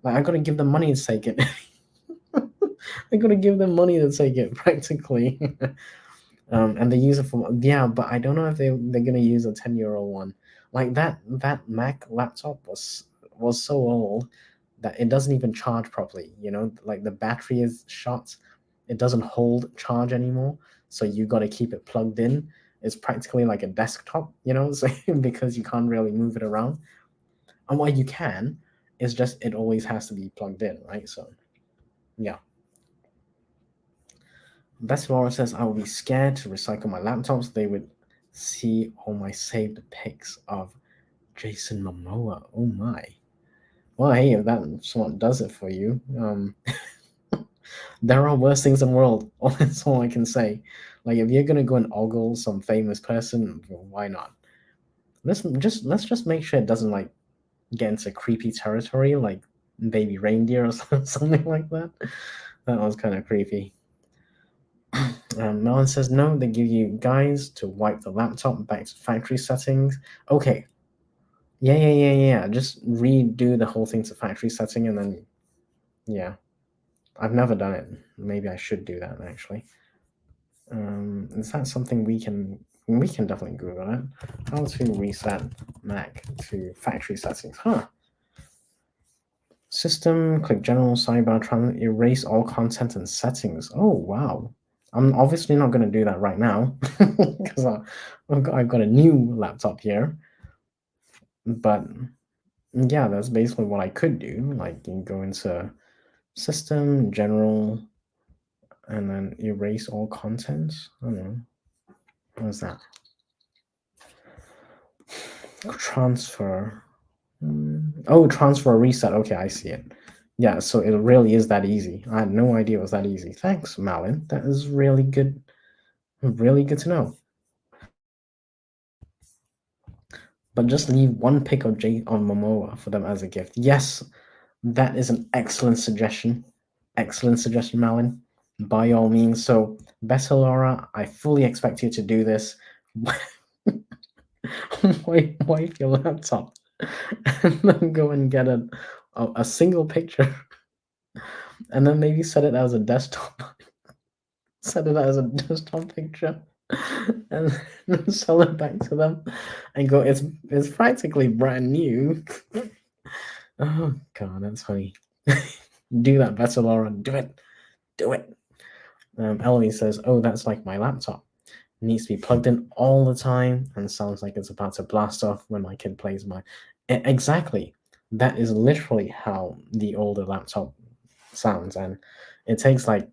Like, I gotta give them money to take it. I gotta give them money to take it practically. And they use it for, yeah, but I don't know if they're gonna use a 10-year-old one. Like that Mac laptop was so old that it doesn't even charge properly. Like the battery is shot, it doesn't hold charge anymore. So you got to keep it plugged in. It's practically like a desktop, so because you can't really move it around. And what you can is just it always has to be plugged in, right? So yeah. Best Laura says, I would be scared to recycle my laptops. They would see all my saved pics of Jason Momoa. Oh my. Well, hey, if that someone does it for you, there are worse things in the world. That's all I can say. Like, if you're gonna go and ogle some famous person, why not? Let's just make sure it doesn't like get into creepy territory, like baby reindeer or something like that. That was kind of creepy. Melon says no. They give you guides to wipe the laptop back to factory settings. Okay. Yeah. Just redo the whole thing to factory setting, and then yeah. I've never done it. Maybe I should do that actually. Is that something we can definitely Google it? How to reset Mac to factory settings? Huh. System, click general sidebar, erase all content and settings. Oh wow. I'm obviously not going to do that right now because I've got a new laptop here. But yeah, that's basically what I could do. Like, you go into system, general, and then erase all contents. I don't know. What's that? Transfer. Oh, transfer reset. Okay, I see it. Yeah, so it really is that easy. I had no idea it was that easy. Thanks, Malin. That is really good. Really good to know. But just leave one pic of Jay on Momoa for them as a gift. Yes, That is an excellent suggestion. Excellent suggestion, Malin. By all means. So, better Laura, I fully expect you to do this. Wipe your laptop and then go and get a single picture and then maybe set it as a desktop. Set it as a desktop picture and then sell it back to them and go, it's practically brand new. Oh god, that's funny. Do that better, Laura. Do it. Do it. Eloise says, oh, that's like my laptop. It needs to be plugged in all the time and sounds like it's about to blast off when my kid plays my. Exactly. That is literally how the older laptop sounds, and it takes like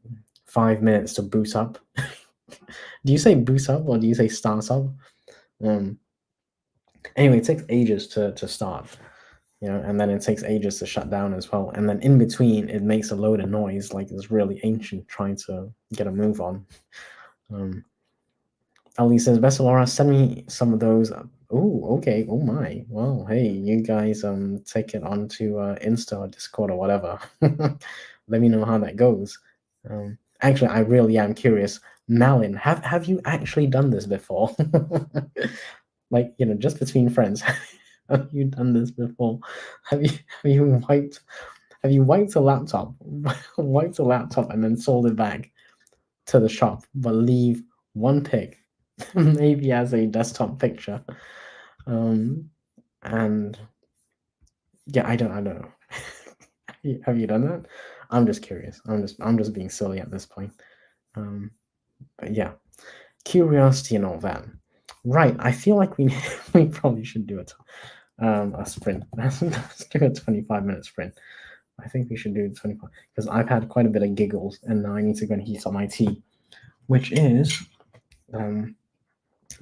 5 minutes to boot up. Do you say boot up or do you say start up? Um, anyway, it takes ages to start, and then it takes ages to shut down as well. And then in between, it makes a load of noise, like it's really ancient trying to get a move on. Ali says, Besselora, send me some of those. Oh, okay. Oh my. Well, hey, you guys take it onto Insta or Discord or whatever. Let me know how that goes. Actually, I really am curious. Malin, have you actually done this before? Like, just between friends. Have you done this before? Have you wiped a laptop, wiped a laptop and then sold it back to the shop, but leave one pic, maybe as a desktop picture. And yeah, I don't know. Have you done that? I'm just curious. I'm just being silly at this point. But yeah, curiosity and all that. Right, I feel like we we probably should do a sprint. Let's do a 25-minute sprint. I think we should do 25 because I've had quite a bit of giggles and now I need to go and heat up my tea, which is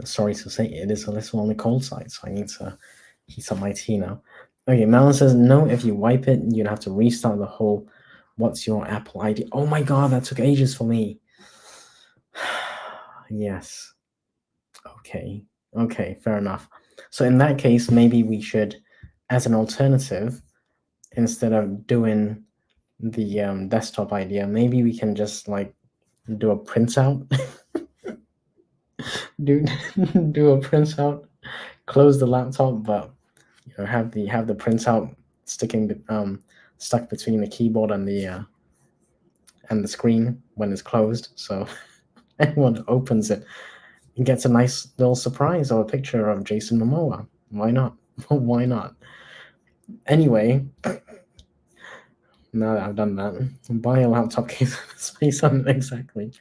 sorry to say, it is a little on the cold side, so I need to heat up my tea now. Okay, Melon says, no, if you wipe it, you'd have to restart the whole what's your Apple ID. Oh my god, that took ages for me. Yes. Okay. Okay, fair enough. So in that case, maybe we should, as an alternative, instead of doing the desktop idea, maybe we can just like do a printout. do do a printout, close the laptop, but have the printout stuck between the keyboard and the screen when it's closed. So anyone who opens it gets a nice little surprise or a picture of Jason Momoa. Why not? Why not? Anyway, now that I've done that, buy a laptop case with space on it. Exactly.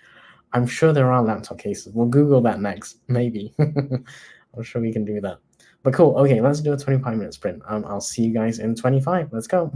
I'm sure there are laptop cases. We'll Google that next. Maybe. I'm sure we can do that. But cool. Okay, let's do a 25-minute sprint. I'll see you guys in 25. Let's go.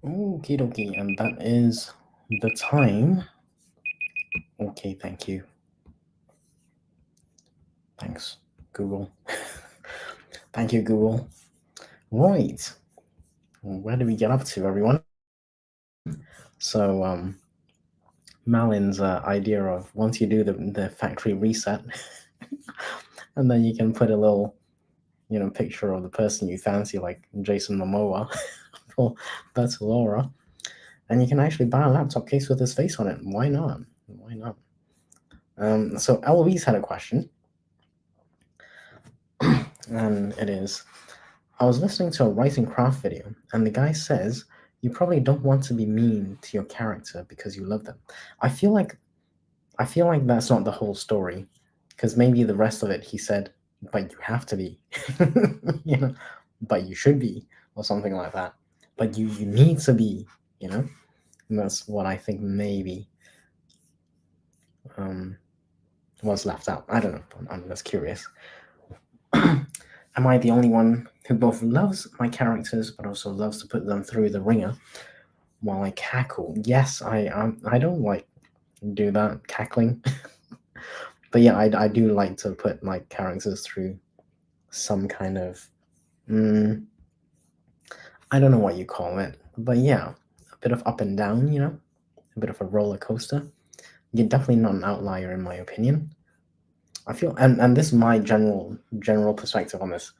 Okie dokie, and that is the time. Okay, thank you. Thanks, Google. Thank you, Google. Right. Where do we get up to, everyone? So, Malin's idea of once you do the factory reset, and then you can put a little, picture of the person you fancy, like Jason Momoa or that's Laura, and you can actually buy a laptop case with his face on it. Why not? Why not? So Eloise had a question, and it is: I was listening to a writing craft video, and the guy says you probably don't want to be mean to your character because you love them. I feel like that's not the whole story, because maybe the rest of it he said, but you have to be, you know, but you should be, or something like that. But you need to be, and that's what I think maybe was left out. I don't know. I'm just curious. Am I the only one who both loves my characters but also loves to put them through the ringer while I cackle? Yes, I don't like do that cackling, but yeah, I do like to put my characters through some kind of I don't know what you call it, but yeah, a bit of up and down, a bit of a roller coaster. You're definitely not an outlier in my opinion. I feel, and this is my general perspective on this.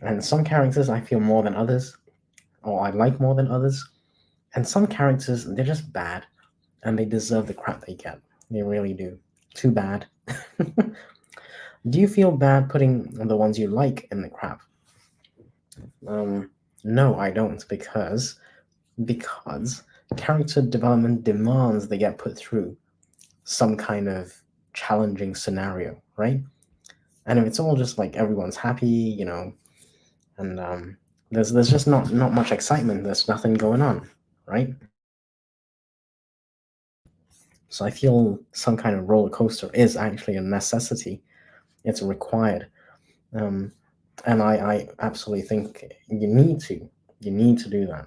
And some characters I feel more than others, or I like more than others. And some characters, they're just bad, and they deserve the crap they get. They really do. Too bad. Do you feel bad putting the ones you like in the crap? No, I don't, because character development demands they get put through some kind of challenging scenario, right? And if it's all just like everyone's happy, and there's just not much excitement. There's nothing going on, right? So I feel some kind of roller coaster is actually a necessity. It's required, um, and I absolutely think you need to do that.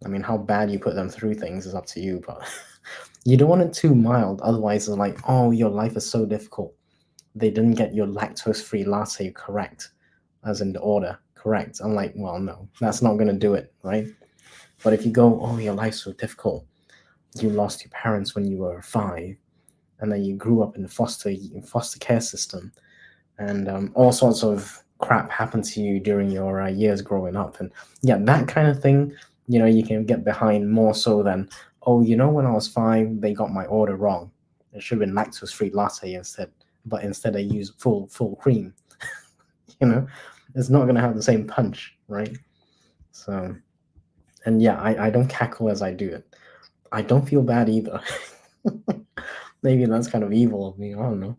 I mean, how bad you put them through things is up to you, but you don't want it too mild. Otherwise, it's like, oh, your life is so difficult. They didn't get your lactose-free latte correct, as in the order correct. I'm like, well, no, that's not gonna do it, right? But if you go, oh, your life's so difficult, you lost your parents when you were 5, and then you grew up in the foster care system, and all sorts of crap happened to you during your years growing up, and yeah, that kind of thing, you can get behind more so than, oh, when I was 5, they got my order wrong. It should have been lactose-free latte instead, but instead I used full cream. you know, it's not gonna have the same punch, right? So, and yeah, I don't cackle as I do it. I don't feel bad either. Maybe that's kind of evil of me. I don't know.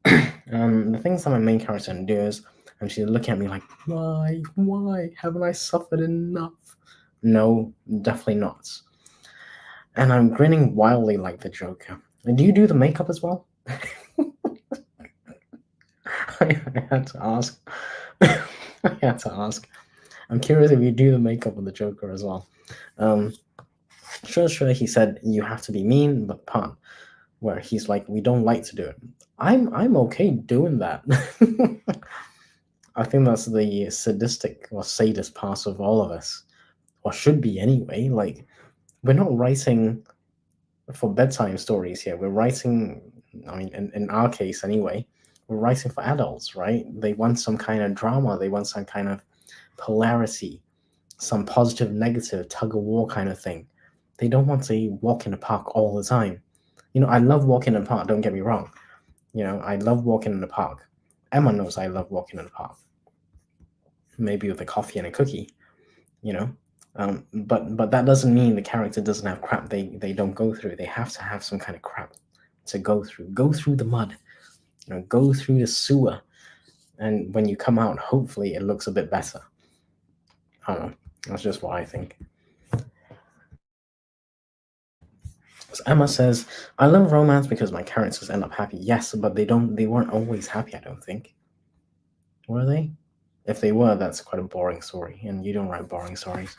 The things that my main character endures, and she's looking at me like, why haven't I suffered enough? No, definitely not. And I'm grinning wildly like the Joker. And do you do the makeup as well? I had to ask. I had to ask. I'm curious if you do the makeup of the Joker as well. Sure. He said you have to be mean, but part where he's like, we don't like to do it. I'm okay doing that. I think that's the sadistic or sadist part of all of us, or should be anyway. Like, we're not writing for bedtime stories here. We're writing, I mean, in our case anyway, we're writing for adults, right? They want some kind of drama. They want some kind of polarity, some positive, negative, tug of war kind of thing. They don't want to walk in the park all the time. I love walking in the park, don't get me wrong. I love walking in the park. Emma knows I love walking in the park. Maybe with a coffee and a cookie, you know. But that doesn't mean the character doesn't have crap they don't go through. They have to have some kind of crap to go through. Go through the mud, go through the sewer. And when you come out, hopefully it looks a bit better. I don't know. That's just what I think. So Emma says, I love romance because my characters end up happy. Yes, but they weren't always happy, I don't think. Were they? if they were, that's quite a boring story, and you don't write boring stories.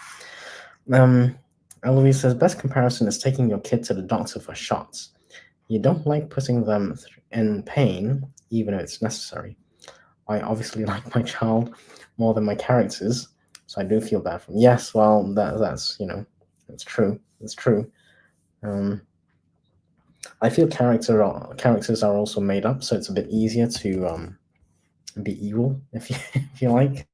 Eloise says, best comparison is taking your kid to the doctor for shots. You don't like putting them in pain, even if it's necessary. I obviously like my child more than my characters, so I do feel bad for them. Yes, well, that's it's true. It's true. I feel characters are also made up, so it's a bit easier to be evil, if you like.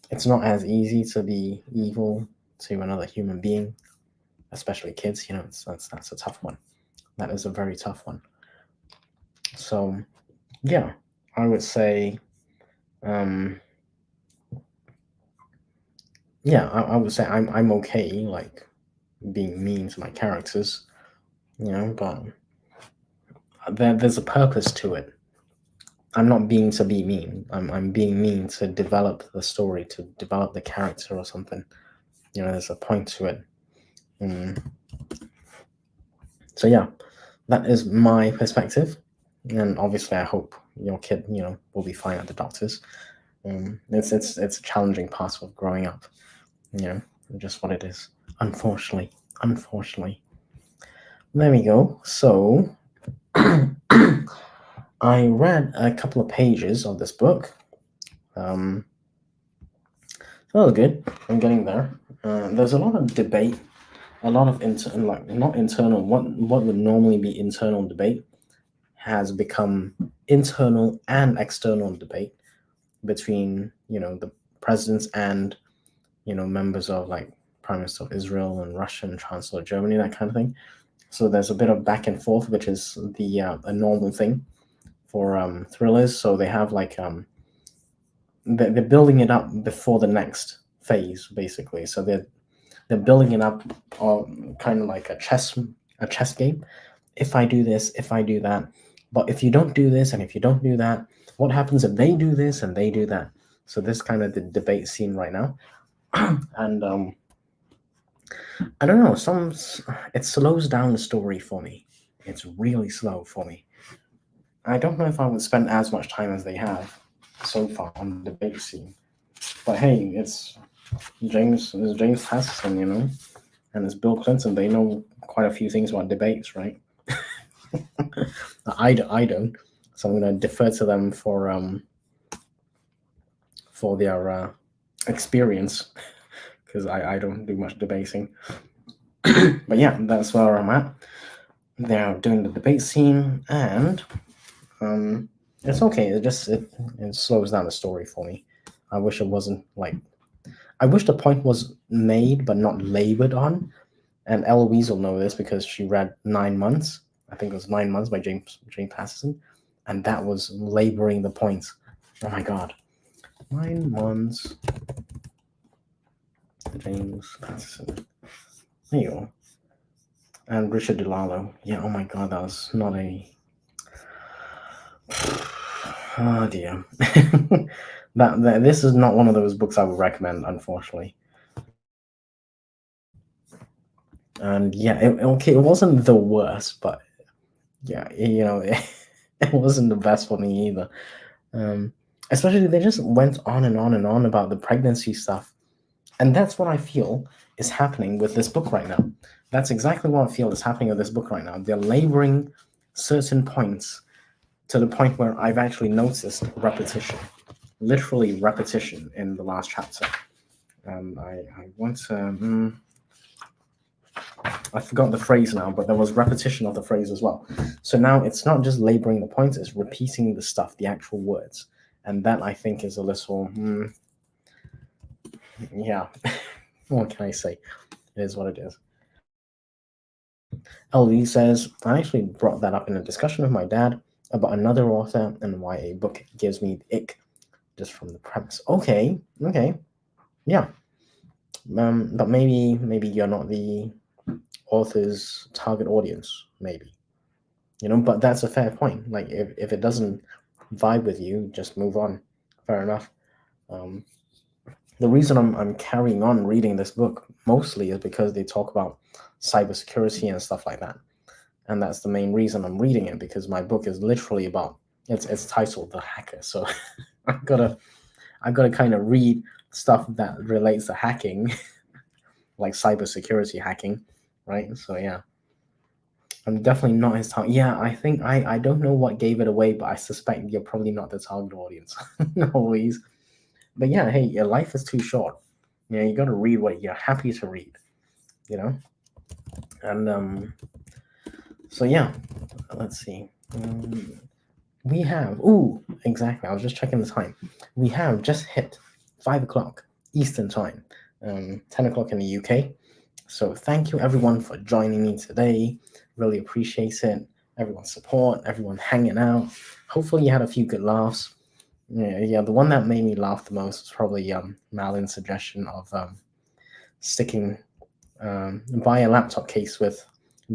It's not as easy to be evil to another human being, especially kids. That's a tough one. That is a very tough one. So yeah, I would say, yeah, I would say I'm okay like being mean to my characters, but there's a purpose to it. I'm not being to be mean. I'm being mean to develop the story, to develop the character or something. There's a point to it. So yeah, that is my perspective, and obviously I hope your kid, will be fine at the doctors. It's a challenging part of growing up, just what it is. Unfortunately. There we go. So I read a couple of pages of this book. That was good. I'm getting there. There's a lot of debate, a lot of not internal. What would normally be internal debate has become internal and external debate between the presidents and members of like Prime Minister of Israel and Russia and Chancellor of Germany, that kind of thing. So there's a bit of back and forth, which is a normal thing for thrillers. So they have like they're building it up before the next phase, basically. So they're building it up, kind of like a chess game. If I do this, if I do that, but if you don't do this and if you don't do that, what happens if they do this and they do that? So this kind of the debate scene right now, and I don't know. It slows down the story for me. It's really slow for me. I don't know if I would spend as much time as they have so far on the debate scene. But hey, it's James Patterson, and it's Bill Clinton. They know quite a few things about debates, right? I don't, so I'm going to defer to them for their experience, because I don't do much debating. But yeah, that's where I'm at. They're doing the debate scene, and it's okay. It slows down the story for me. I wish it wasn't like. I wish the point was made but not labored on. And Eloise will know this because she read 9 Months. I think it was 9 Months by James Patterson, and that was laboring the points. Oh my god, 9 Months, James Patterson. There you go. And Richard DeLallo. Yeah. Oh my god, that was not a. Oh dear. that this is not one of those books I would recommend, unfortunately. And yeah, it wasn't the worst, but yeah, it wasn't the best for me either. Especially they just went on and on and on about the pregnancy stuff, and that's what I feel is happening with this book right now. That's exactly what I feel is happening with this book right now. They're laboring certain points to the point where I've actually noticed repetition, literally repetition in the last chapter. I want to. I forgot the phrase now, but there was repetition of the phrase as well. So now it's not just laboring the points, it's repeating the stuff, the actual words. And that I think is a little, yeah, what can I say? It is what it is. LV says, I actually brought that up in a discussion with my dad about another author and why a book gives me the ick just from the premise. Okay, yeah. But maybe you're not the author's target audience, maybe. But that's a fair point. Like if it doesn't vibe with you, just move on. Fair enough. The reason I'm carrying on reading this book mostly is because they talk about cybersecurity and stuff like that, and that's the main reason I'm reading it, because my book is literally about it's titled The Hacker. So I've gotta kind of read stuff that relates to hacking, like cybersecurity hacking, right? So yeah, I'm definitely not his target. Yeah, I think I don't know what gave it away, but I suspect you're probably not the target audience. Always. But yeah, hey, your life is too short. You know, you got to read what you're happy to read. You know, and so yeah, let's see. We have exactly. I was just checking the time. We have just hit 5 o'clock Eastern time, 10 o'clock in the UK. So thank you everyone for joining me today. Really appreciate it. Everyone's support, everyone hanging out. Hopefully you had a few good laughs. Yeah. The one that made me laugh the most was probably Malin's suggestion of sticking buy a laptop case with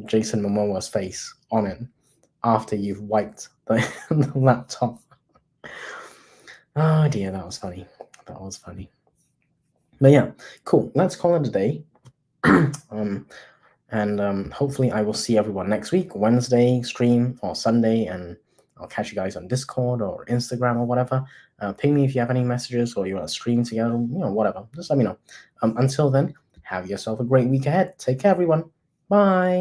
Jason Momoa's face on it after you've wiped the laptop. Oh dear, that was funny. That was funny. But yeah, cool. Let's call it a day. And hopefully I will see everyone next week, Wednesday stream or Sunday, and I'll catch you guys on Discord or Instagram or whatever. Ping me if you have any messages or you want to stream together, whatever. Just let me know. Until then, have yourself a great week ahead. Take care, everyone. Bye.